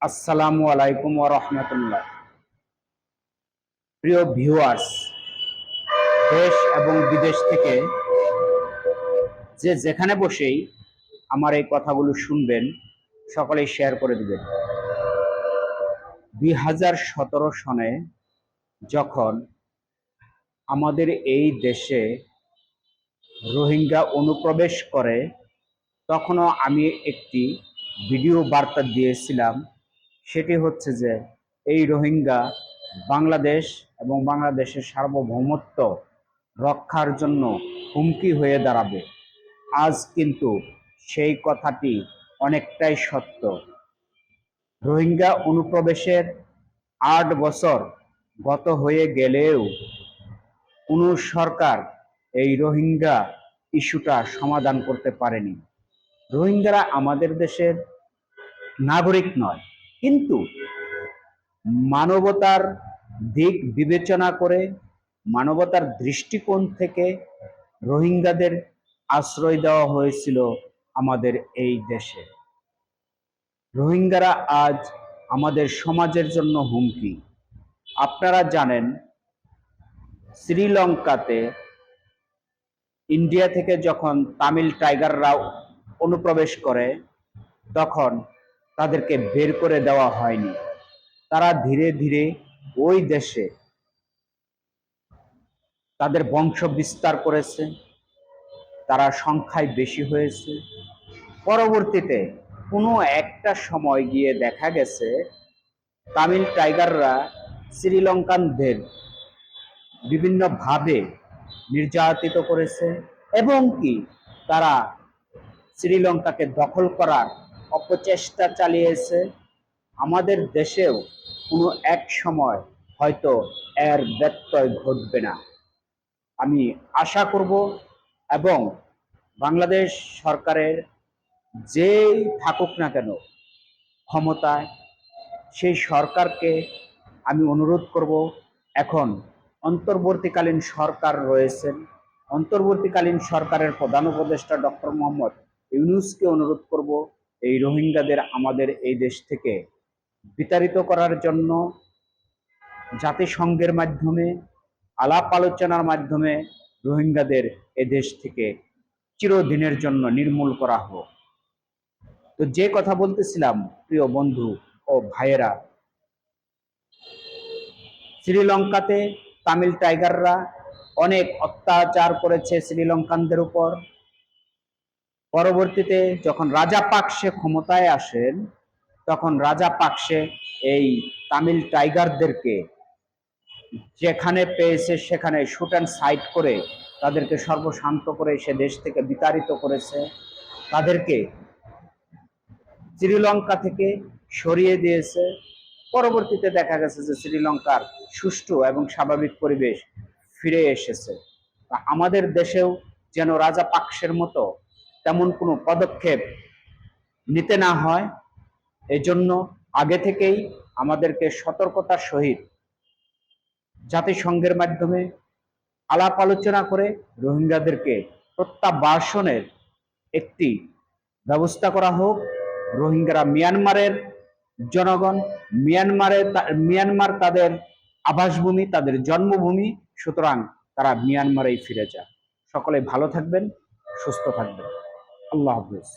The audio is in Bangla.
আসসালামু আলাইকুম ওয়া রাহমাতুল্লাহ। প্রিয় ভিউয়ার্স, দেশ এবং বিদেশ থেকে যে যেখানে বসেই আমার এই কথাগুলো শুনবেন, সকলেই শেয়ার করে দিবেন। 2017 সনে যখন আমাদের এই দেশে রোহিঙ্গা অনুপ্রবেশ করে, তখনও আমি একটি ভিডিও বার্তা দিয়েছিলাম। সেটি হচ্ছে যে এই রোহিঙ্গা বাংলাদেশ এবং বাংলাদেশের সার্বভৌমত্ব রক্ষার জন্য হুমকি হয়ে দাঁড়াবে। আজ কিন্তু সেই কথাটি অনেকটাই সত্য। রোহিঙ্গা অনুপ্রবেশের 8 বছর গত হয়ে গেলেও কোনো সরকার এই রোহিঙ্গা ইস্যুটা সমাধান করতে পারেনি। রোহিঙ্গারা আমাদের দেশের নাগরিক নয়, কিন্তু মানবতার দিক বিবেচনা করে, মানবতার দৃষ্টিকোণ থেকে রোহিঙ্গাদের আশ্রয় দেওয়া হয়েছিল আমাদের এই দেশে। রোহিঙ্গারা আজ আমাদের সমাজের জন্য হুমকি। আপনারা জানেন, শ্রীলঙ্কাতে ইন্ডিয়া থেকে যখন তামিল টাইগাররা অনুপ্রবেশ করে, তখন তাদেরকে বের করে দেওয়া হয়নি। তারা ধীরে ধীরে ওই দেশে তাদের বংশ বিস্তার করেছে, তারা সংখ্যায় বেশি হয়েছে। পরবর্তীতে কোনো একটা সময় গিয়ে দেখা গেছে তামিল টাইগাররা শ্রীলঙ্কানদের বিভিন্নভাবে নির্যাতিত করেছে, এবং কি তারা শ্রীলঙ্কাকে দখল করার অপচেষ্টা চালিয়েছে। আমাদের দেশেও কোনো এক সময় হয়তো এর ব্যত্যয় ঘটবে না, আমি আশা করব। এবং বাংলাদেশ সরকারের যেই থাকুক না কেন ক্ষমতায়, সেই সরকারকে আমি অনুরোধ করব, এখন অন্তর্বর্তীকালীন সরকার রয়েছেন, অন্তর্বর্তীকালীন সরকারের প্রধান উপদেষ্টা ডক্টর মোহাম্মদ ইউনূসকে অনুরোধ করব এই রোহিঙ্গাদের আমাদের এই দেশ থেকে বিতাড়িত করার জন্য। জাতিসংঘের মাধ্যমে, আলাপ আলোচনার মাধ্যমে রোহিঙ্গাদের এ দেশ থেকে চিরদিনের জন্য নির্মূল করা হোক। তো যে কথা বলতেছিলাম, প্রিয় বন্ধু ও ভাইয়েরা, শ্রীলঙ্কাতে তামিল টাইগাররা অনেক অত্যাচার করেছে শ্রীলঙ্কানদের উপর। পরবর্তীতে যখন রাজাপাকসে ক্ষমতায় আসেন, তখন রাজাপাকসে এই তামিল টাইগারদেরকে যেখানে পেয়েছে সেখানে শুট অ্যান্ড সাইট করে তাদেরকে সর্বশান্ত করে সে দেশ থেকে বিতাড়িত করেছে। তাদেরকে শ্রীলঙ্কা থেকে সরিয়ে দিয়েছে। পরবর্তীতে দেখা গেছে যে শ্রীলঙ্কার সুষ্ঠু এবং স্বাভাবিক পরিবেশ ফিরে এসেছে। আমাদের দেশেও যেন রাজাপাকসের মতো তেমন কোনো পদক্ষেপ নিতে না হয়, এজন্য আগে থেকেই আমাদেরকে সতর্কতার সহিত জাতিসংঘের মাধ্যমে আলাপ আলোচনা করে রোহিঙ্গাদেরকে প্রত্যাবাসনের একটি ব্যবস্থা করা হোক। রোহিঙ্গারা মিয়ানমারের জনগণ, মিয়ানমার তাদের আবাসভূমি, তাদের জন্মভূমি, সুতরাং তারা মিয়ানমারেই ফিরে যায়। সকলে ভালো থাকবেন, সুস্থ থাকবেন। আল্লাহ হাফেজ।